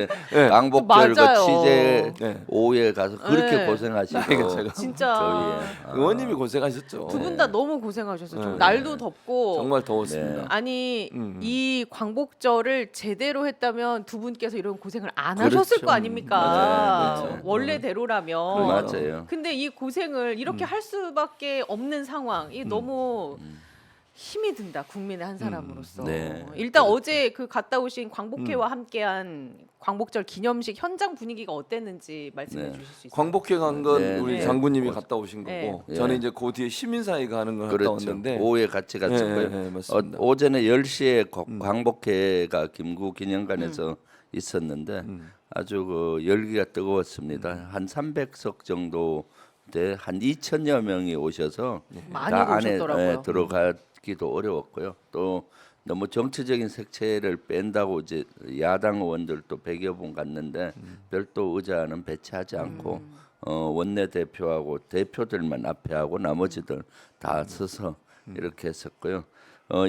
이제 네. 광복절 그 맞아요. 취재 네. 오후에 가서 그렇게 네. 고생하시고 제가 진짜 의원님이 고생하셨죠. 두 분 다 너무 고생하셨어요. 좀 네. 날도 덥고 정말 더웠습니다. 네. 아니 음. 이 광복절을 제대로 했다면 두 분께서 이런 고생을 안 그렇죠. 하셨을 거 아닙니까? 네, 네, 네. 원래대로라면. 맞아요. 근데 이 고생을 이렇게 할 수밖에 없는 상황, 이 너무 힘이 든다. 국민의 한 사람으로서. 네. 일단 어제 그 갔다 오신 광복회와 함께한 광복절 기념식 현장 분위기가 어땠는지 말씀해 네. 주실 수 있어요? 광복회 간 건 네, 우리 네. 장군님이 갔다 오신 네. 거고 네. 저는 이제 그 뒤에 시민사회 가는 걸 갔다 그렇죠. 왔는데 오후에 같이 갔었고요. 네, 맞습니다. 오전에 10시에 광복회가 김구 기념관에서 있었는데 아주 그 열기가 뜨거웠습니다. 한 300석 정도 돼 한 2천여 명이 오셔서 많이 다 안에 오셨더라고요. 들어가기도 어려웠고요. 또 너무 정치적인 색채를 뺀다고 이제 야당 의원들도 100여 분 갔는데 별도 의자는 배치하지 않고 원내 대표하고 대표들만 앞에 하고 나머지들 다 서서 이렇게 했었고요.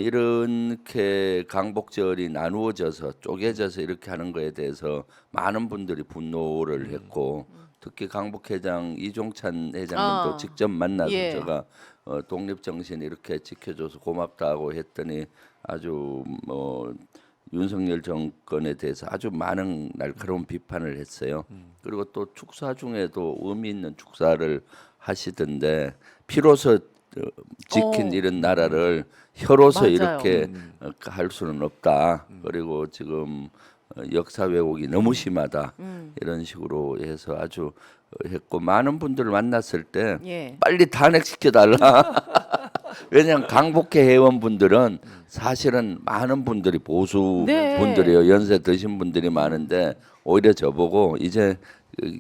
이렇게 광복절이 나누어져서 쪼개져서 이렇게 하는 거에 대해서 많은 분들이 분노를 했고 특히 광복회장 이종찬 회장님도 직접 만나서 예. 제가 독립 정신 이렇게 지켜줘서 고맙다고 했더니 아주 뭐 윤석열 정권에 대해서 아주 많은 날카로운 비판을 했어요. 그리고 또 축사 중에도 의미 있는 축사를 하시던데 피로서 지킨 이런 나라를 혀로서 맞아요. 이렇게 할 수는 없다. 그리고 지금 역사 왜곡이 너무 심하다. 이런 식으로 해서 아주 했고 많은 분들을 만났을 때 예. 빨리 탄핵시켜 달라. 왜냐하면 광복회 회원분들은 사실은 많은 분들이 보수 네. 분들이요. 연세 드신 분들이 많은데 오히려 저보고 이제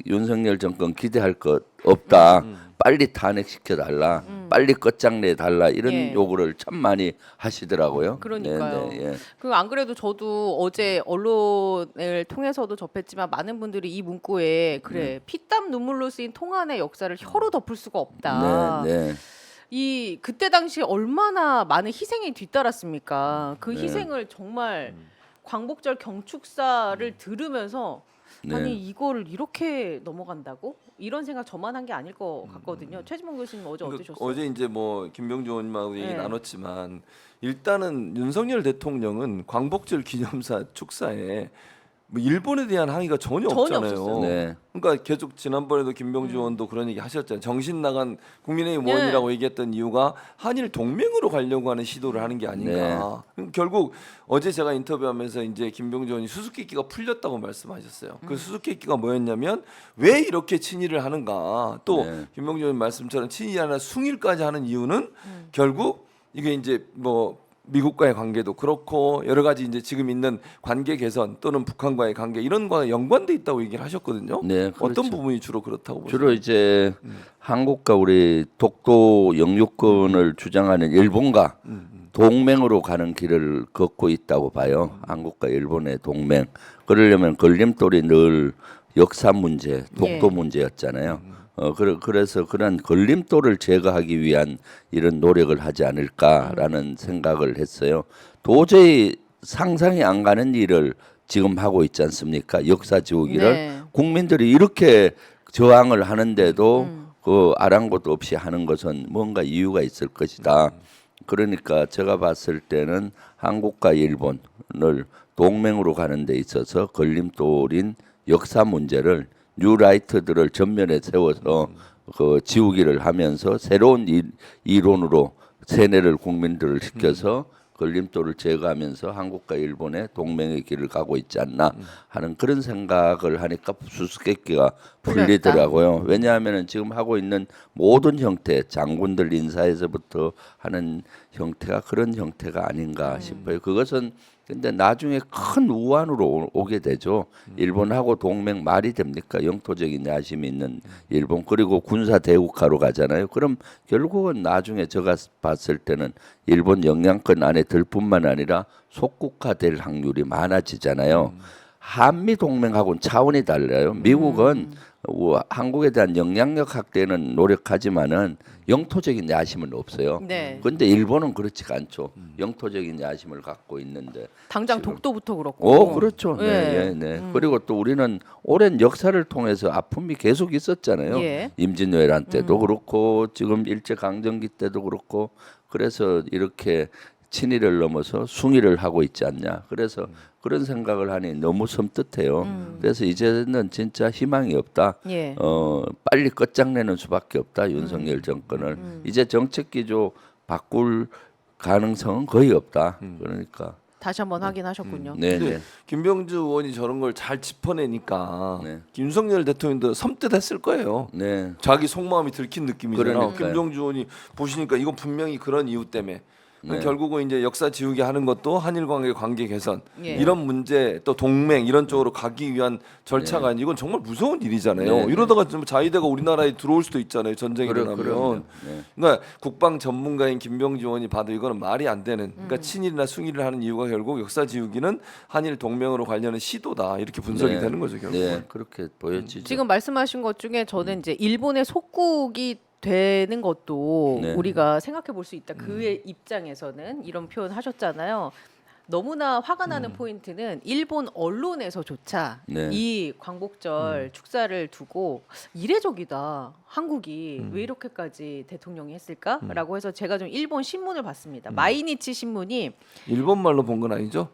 윤석열 정권 기대할 것 없다. 빨리 탄핵시켜 달라. 빨리 끝장내 달라. 이런 예. 요구를 참 많이 하시더라고요. 그러니까요. 네, 네, 예. 그 안 그래도 저도 어제 언론을 통해서도 접했지만 많은 분들이 이 문구에 그래 피땀 눈물로 쓰인 통한의 역사를 혀로 덮을 수가 없다. 네, 네. 이 그때 당시 얼마나 많은 희생이 뒤따랐습니까? 그 네. 희생을 정말 광복절 경축사를 들으면서 네. 아니 이거를 이렇게 넘어간다고? 이런 생각 저만 한 게 아닐 것 같거든요. 최지봉 교수님 어제 그러니까 어떠셨어요? 어제 이제 뭐 김병주 의원님하고 얘기 네. 나눴지만 일단은 윤석열 대통령은 광복절 기념사 축사에 뭐 일본에 대한 항의가 전혀 전혀 없잖아요. 없었어요. 네. 그러니까 계속 지난번에도 김병주 의원도 그런 얘기 하셨잖아요. 정신 나간 국민의힘 의원이라고 얘기했던 이유가 한일 동맹으로 가려고 하는 시도를 하는 게 아닌가. 결국 어제 제가 인터뷰하면서 이제 김병주 의원이 수수께끼가 풀렸다고 말씀하셨어요. 그 수수께끼가 뭐였냐면 왜 이렇게 친일을 하는가. 또 네. 김병주 의원 말씀처럼 친일이 아니라 숭일까지 하는 이유는 결국 이게 이제 뭐 미국과의 관계도 그렇고 여러 가지 이제 지금 있는 관계 개선 또는 북한과의 관계 이런 거와 연관돼 있다고 얘기를 하셨거든요. 네, 그렇죠. 어떤 부분이 주로 그렇다고 보세요? 주로 이제 한국과 우리 독도 영유권을 주장하는 일본과 동맹으로 가는 길을 걷고 있다고 봐요. 한국과 일본의 동맹. 그러려면 걸림돌이 늘 역사 문제, 독도 예. 문제였잖아요. 그래서 그런 걸림돌을 제거하기 위한 이런 노력을 하지 않을까라는 생각을 했어요. 도저히 상상이 안 가는 일을 지금 하고 있지 않습니까? 역사 지우기를 네. 국민들이 이렇게 저항을 하는데도 그 아랑곳 없이 하는 것은 뭔가 이유가 있을 것이다. 그러니까 제가 봤을 때는 한국과 일본을 동맹으로 가는 데 있어서 걸림돌인 역사 문제를 뉴라이트들을 전면에 세워서 그 지우기를 하면서 새로운 이론으로 세뇌를 국민들을 시켜서 걸림돌을 제거하면서 한국과 일본의 동맹의 길을 가고 있지 않나 하는 그런 생각을 하니까 수수께끼가 풀리더라고요. 왜냐하면은 지금 하고 있는 모든 형태, 장군들 인사에서부터 하는 형태가 그런 형태가 아닌가 싶어요. 그것은 근데 나중에 큰 우환으로 오게 되죠. 일본하고 동맹 말이 됩니까? 영토적인 야심이 있는 일본 그리고 군사 대국화로 가잖아요. 그럼 결국은 나중에 제가 봤을 때는 일본 영향권 안에 들 뿐만 아니라 속국화될 확률이 많아지잖아요. 한미 동맹하고는 차원이 달라요. 미국은 한국에 대한 영향력 확대는 노력하지만은 영토적인 야심은 없어요. 네. 그런데 일본은 그렇지가 않죠. 영토적인 야심을 갖고 있는데. 당장 지금- 독도부터 그렇고. 그렇죠. 예. 네. 그리고 또 우리는 오랜 역사를 통해서 아픔이 계속 있었잖아요. 예. 임진왜란 때도 그렇고 지금 일제 강점기 때도 그렇고 그래서 이렇게 친일을 넘어서 숭일을 하고 있지 않냐. 그래서 그런 생각을 하니 너무 섬뜩해요. 그래서 이제는 진짜 희망이 없다. 예. 빨리 끝장내는 수밖에 없다. 윤석열 정권을 이제 정책 기조 바꿀 가능성은 거의 없다. 그러니까 다시 한번 확인하셨군요. 네, 근데 네. 김병주 의원이 저런 걸 잘 짚어내니까 네. 윤석열 대통령도 섬뜩했을 거예요. 네. 자기 속마음이 들킨 느낌이잖아. 그러니까요. 김병주 의원이 보시니까 이건 분명히 그런 이유 때문에 네. 결국은 이제 역사 지우개 하는 것도 한일 관계 개선 예. 이런 문제 또 동맹 이런 쪽으로 가기 위한 절차가 아니고 이건 정말 무서운 일이잖아요. 네, 네. 이러다가 좀 자위대가 우리나라에 들어올 수도 있잖아요. 전쟁이 그럼요. 일어나면. 네. 그러니까 국방 전문가인 김병주 의원이 봐도 이거는 말이 안 되는. 그러니까 친일이나 숭일을 하는 이유가 결국 역사 지우기는 한일 동맹으로 관련한 시도다 이렇게 분석이 네. 되는 거죠 결국. 네, 그렇게 보여지죠. 지금 말씀하신 것 중에 저는 이제 일본의 속국이 되는 것도 네. 우리가 생각해 볼 수 있다. 그의 입장에서는 이런 표현 하셨잖아요. 너무나 화가 나는 포인트는 일본 언론에서조차 네. 이 광복절 축사를 두고 이례적이다. 한국이 왜 이렇게까지 대통령이 했을까라고 해서 제가 좀 일본 신문을 봤습니다. 마이니치 신문이 일본 말로 본 건 아니죠?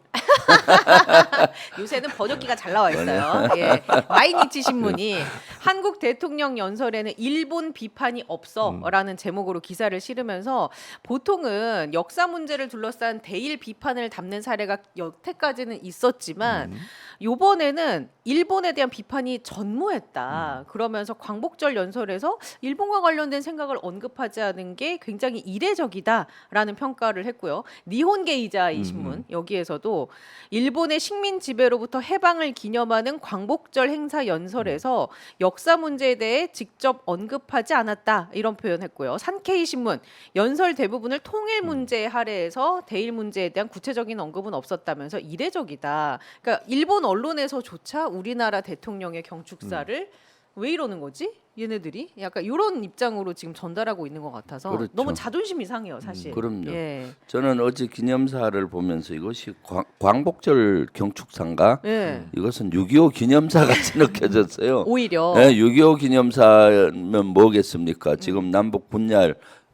요새는 번역기가 잘 나와 있어요. 예. 마이니치 신문이 한국 대통령 연설에는 일본 비판이 없어라는 제목으로 기사를 실으면서 보통은 역사 문제를 둘러싼 대일 비판을 담는 사례가 여태까지는 있었지만 요번에는 일본에 대한 비판이 전무했다. 그러면서 광복절 연설에서 일본과 관련된 생각을 언급하지 않은 게 굉장히 이례적이다라는 평가를 했고요. 니혼게이자 이 신문 여기에서도 일본의 식민 지배로부터 해방을 기념하는 광복절 행사 연설에서 역사 문제에 대해 직접 언급하지 않았다 이런 표현했고요. 산케이 신문 연설 대부분을 통일 문제에 할애해서 대일 문제에 대한 구체적인 언급은 없었다면서 이례적이다. 그러니까 일본 언론에서조차 우리나라 대통령의 경축사를 왜 이러는 거지? 얘네들이 약간 이런 입장으로 지금 전달하고 있는 것 같아서 그렇죠. 너무 자존심이 상해요, 사실. 그럼요. 예. 저는 어제 기념사를 보면서 이것이 광복절 경축사인가? 예. 이것은 6.25 기념사 같이 느껴졌어요. 오히려 네, 6.25 기념사면 뭐겠습니까? 지금 남북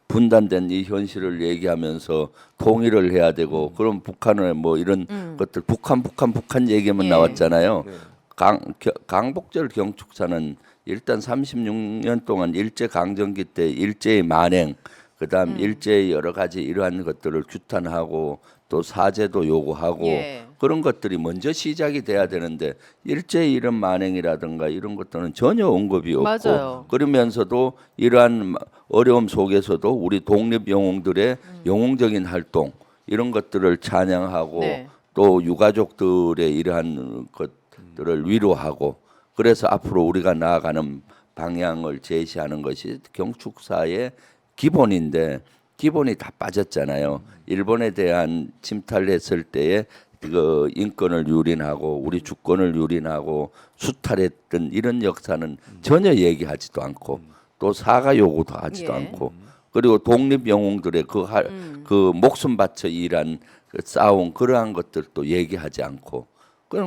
분단된 이 현실을 얘기하면서 통일을 해야 되고 그럼 북한의 뭐 이런 것들 북한 얘기만 예. 나왔잖아요. 네. 광복절 경축사는 일단 36년 동안 일제 강점기 때 일제의 만행, 그다음 일제의 여러 가지 이러한 것들을 규탄하고 또 사죄도 요구하고 예. 그런 것들이 먼저 시작이 돼야 되는데 일제의 이런 만행이라든가 이런 것들은 전혀 언급이 없고 맞아요. 그러면서도 이러한 어려움 속에서도 우리 독립 영웅들의 영웅적인 활동 이런 것들을 찬양하고 네. 또 유가족들의 이러한 것들을 위로하고 그래서 앞으로 우리가 나아가는 방향을 제시하는 것이 경축사의 기본인데 기본이 다 빠졌잖아요. 일본에 대한 침탈을 했을 때에 그 인권을 유린하고 우리 주권을 유린하고 수탈했던 이런 역사는 전혀 얘기하지도 않고 또 사과 요구도 하지도 예. 않고 그리고 독립 영웅들의 그 목숨 바쳐 일한 그 싸운 그러한 것들도 얘기하지 않고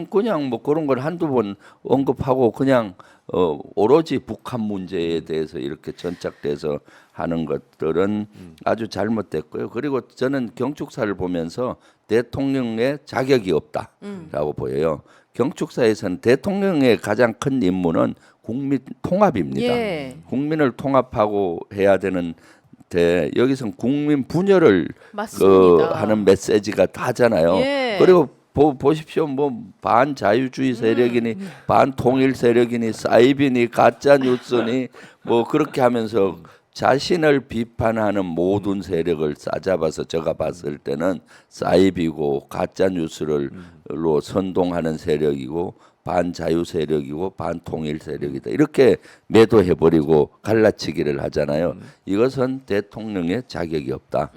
그냥 뭐 그런 걸 한두 번 언급하고 그냥 오로지 북한 문제에 대해서 이렇게 전착돼서 하는 것들은 아주 잘못됐고요. 그리고 저는 경축사를 보면서 대통령의 자격이 없다라고 보여요. 경축사에서는 대통령의 가장 큰 임무는 국민 통합입니다. 예. 국민을 통합하고 해야 되는데 여기서는 국민 분열을 맞습니다. 하는 메시지가 다잖아요. 예. 그리고 보십시오. 뭐 반자유주의 세력이니 반통일 세력이니 사이비니 가짜 뉴스니 뭐 그렇게 하면서 자신을 비판하는 모든 세력을 싸잡아서 제가 봤을 때는 사이비고 가짜 뉴스를로 선동하는 세력이고 반자유 세력이고 반통일 세력이다. 이렇게 매도해버리고 갈라치기를 하잖아요. 이것은 대통령의 자격이 없다.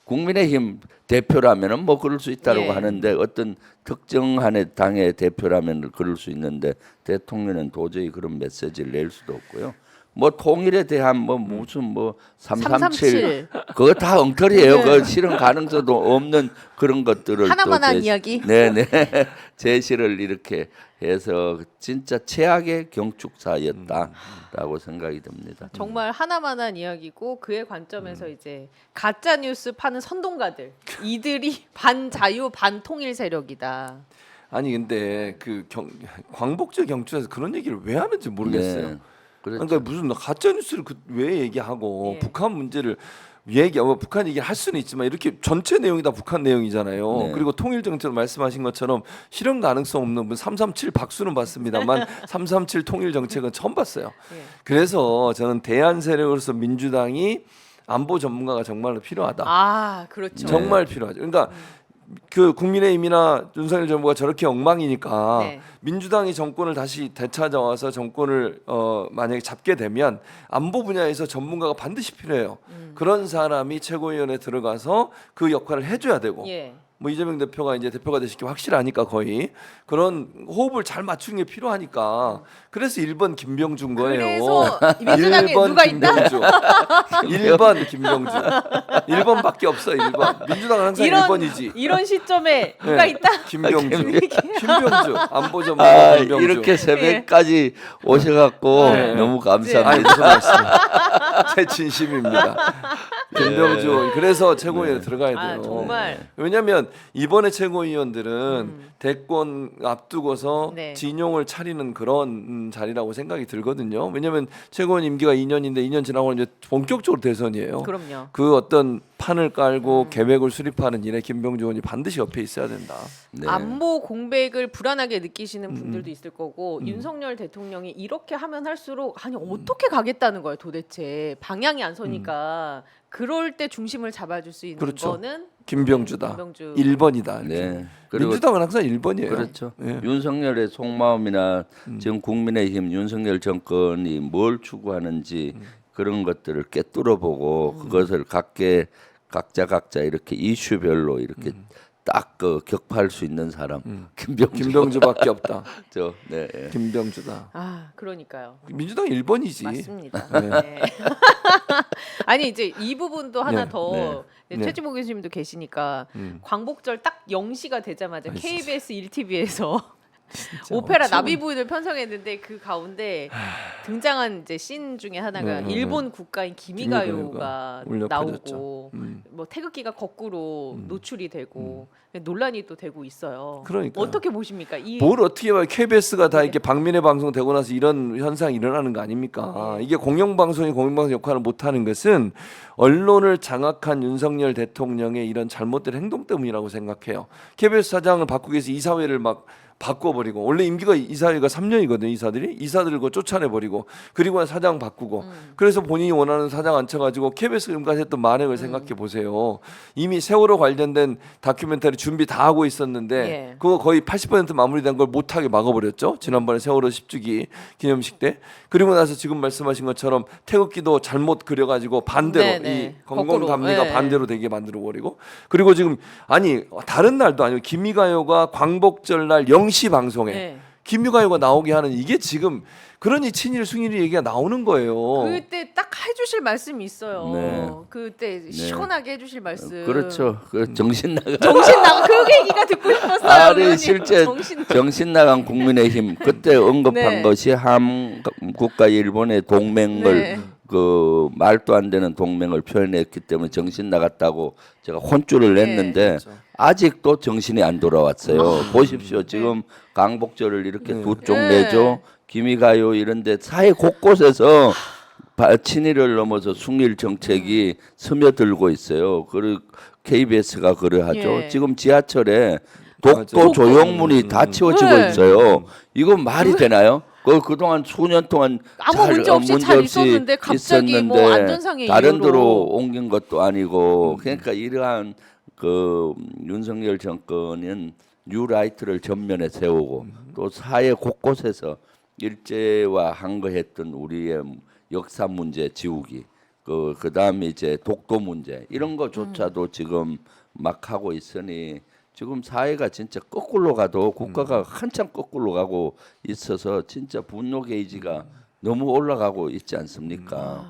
국민의힘 대표라면은 뭐 그럴 수 있다고 예. 하는데 어떤 특정한 당의 대표라면 그럴 수 있는데 대통령은 도저히 그런 메시지를 낼 수도 없고요. 뭐 통일에 대한 뭐 무슨 뭐 337 그거 다 엉터리예요. 네. 그 실현 가능성도 없는 그런 것들을 하나만 또 한 이야기. 네네 제시를 이렇게 해서 진짜 최악의 경축사였다라고 생각이 듭니다. 정말 하나만한 이야기고 그의 관점에서 이제 가짜 뉴스 파는 선동가들 이들이 반자유 반통일 세력이다. 아니 근데 광복절 경축에서 그런 얘기를 왜 하는지 모르겠어요. 네, 그렇죠. 그러니까 무슨 가짜 뉴스를 왜 얘기하고 예. 북한 문제를 북한 얘기를 할 수는 있지만 이렇게 전체 내용이 다 북한 내용이잖아요. 네. 그리고 통일 정책을 말씀하신 것처럼 실현 가능성 없는 337 박수는 봤습니다만 337 통일 정책은 처음 봤어요. 예. 그래서 저는 대안 세력으로서 민주당이 안보 전문가가 정말로 필요하다. 아 그렇죠. 정말 필요하죠. 그러니까 그 국민의힘이나 윤석열 정부가 저렇게 엉망이니까 네. 민주당이 정권을 다시 되찾아와서 정권을 만약에 잡게 되면 안보 분야에서 전문가가 반드시 필요해요. 그런 사람이 최고위원회에 들어가서 그 역할을 해줘야 되고 예. 뭐 이재명 대표가 이제 대표가 되시기 확실하니까 거의 그런 호흡을 잘 맞추는 게 필요하니까 그래서 1번 김병준 거예요. 그래서 민주당에 1번 누가 있다? 김병주, 1번 김병주, 1번밖에 없어 1번. 민주당은 항상 1번이지. 이런 시점에 누가 있다? 김병주, 김병주 안보 전문가 아, 김병주. 이렇게 새벽까지 오셔갖고 네. 너무 아니 감사합니다. 무슨 말씀? 제 진심입니다. 김병주. 그래서 최고위원회 들어가야 돼요. 아 정말 왜냐하면 이번에 최고위원들은 대권 앞두고서 네. 진용을 차리는 그런 자리라고 생각이 들거든요. 왜냐하면 최고위원 임기가 2년인데 2년 지나고 이제 본격적으로 대선이에요. 그럼요. 그 어떤 판을 깔고 계획을 수립하는 일에 김병주 의원이 반드시 옆에 있어야 된다. 네. 안보 공백을 불안하게 느끼시는 분들도 있을 거고 윤석열 대통령이 이렇게 하면 할수록 아니 어떻게 가겠다는 거예요 도대체 방향이 안 서니까 그럴 때 중심을 잡아줄 수 있는 그렇죠. 거는 김병주다. 김병주. 1번이다. 네. 그리고 민주당은 항상 1번이에요. 그렇죠. 예. 윤석열의 속마음이나 지금 국민의힘 윤석열 정권이 뭘 추구하는지 그런 것들을 꿰뚫어보고 그것을 각자 이렇게 이슈별로 이렇게 딱 그 격파할 수 있는 사람 김병주밖에 없다. 네. 김병주다. 아 그러니까요. 민주당 1번이지. 맞습니다. 네. 네. 아니 이제 이 부분도 하나 네, 더 네. 최지모 교수님도 계시니까 광복절 딱 0시가 되자마자 KBS 1TV에서 오페라 나비 부인을 편성했는데 그 가운데 등장한 이제 씬 중에 하나가 일본 국가인 기미가요가 울려 나오고 퍼졌죠. 뭐 태극기가 거꾸로 노출이 되고 논란이 또 되고 있어요. 그러니까요. 어떻게 보십니까? 이 뭘 어떻게 봐요? KBS가 다 이렇게 방민의 방송 되고 나서 이런 현상이 일어나는 거 아닙니까? 이게 공영방송이 공영방송 역할을 못하는 것은 언론을 장악한 윤석열 대통령의 이런 잘못된 행동 때문이라고 생각해요. KBS 사장을 바꾸기 위해서 이사회를 막 바꿔버리고 원래 임기가 이사회가 3년이거든요. 이사들을 그 쫓아내버리고 그리고 사장 바꾸고 그래서 본인이 원하는 사장 앉혀가지고 KBS가 지금까지 했던 만행을 생각해 보세요. 이미 세월호 관련된 다큐멘터리 준비 다 하고 있었는데 예. 그거 거의 80% 마무리된 걸 못하게 막아버렸죠. 지난번에 세월호 10주기 기념식 때. 그리고 나서 지금 말씀하신 것처럼 태극기도 잘못 그려가지고 반대로 네네. 이 건강감리가 거꾸로. 반대로 되게 만들어버리고 그리고 지금 아니 다른 날도 아니고 김미가요가 광복절 날 0시 방송에 네. 김미가요가 나오게 하는 이게 지금 그러니 친일 숭일 얘기가 나오는 거예요. 그때 딱 해주실 말씀이 있어요. 네. 그때 시원하게 해주실 말씀. 그렇죠. 그 정신 나가. 정신 나가 그 얘기가 듣고 싶었어요. 아니 의원님. 실제 정신 나간 국민의힘 그때 언급한 네. 것이 한국과 일본의 동맹을 네. 그 말도 안 되는 동맹을 표현했기 때문에 정신 나갔다고 제가 혼쭐을 냈는데 아직도 정신이 안 돌아왔어요. 보십시오. 지금 광복절을 이렇게 두 쪽 네. 내죠. 기미가요 이런데 사회 곳곳에서 친일을 넘어서 숭일 정책이 스며들고 있어요. 그리고 KBS가 그러하죠. 예. 지금 지하철에 독도 맞아요. 조형물이 다 치워지고 네. 있어요. 이거 말이 되나요? 그동안 수년 동안 아무 문제 없이 잘 있었는데 갑자기 뭐 안전상의 다른 이유로. 데로 옮긴 것도 아니고 그러니까 이러한 그 윤석열 정권은 뉴라이트를 전면에 세우고 또 사회 곳곳에서 일제와 한거했던 우리의 역사 문제 지우기 그다음에 이제 독도 문제 이런 거조차도 지금 막 하고 있으니 지금 사회가 진짜 거꾸로 가도 국가가 한참 거꾸로 가고 있어서 진짜 분노 게이지가 너무 올라가고 있지 않습니까?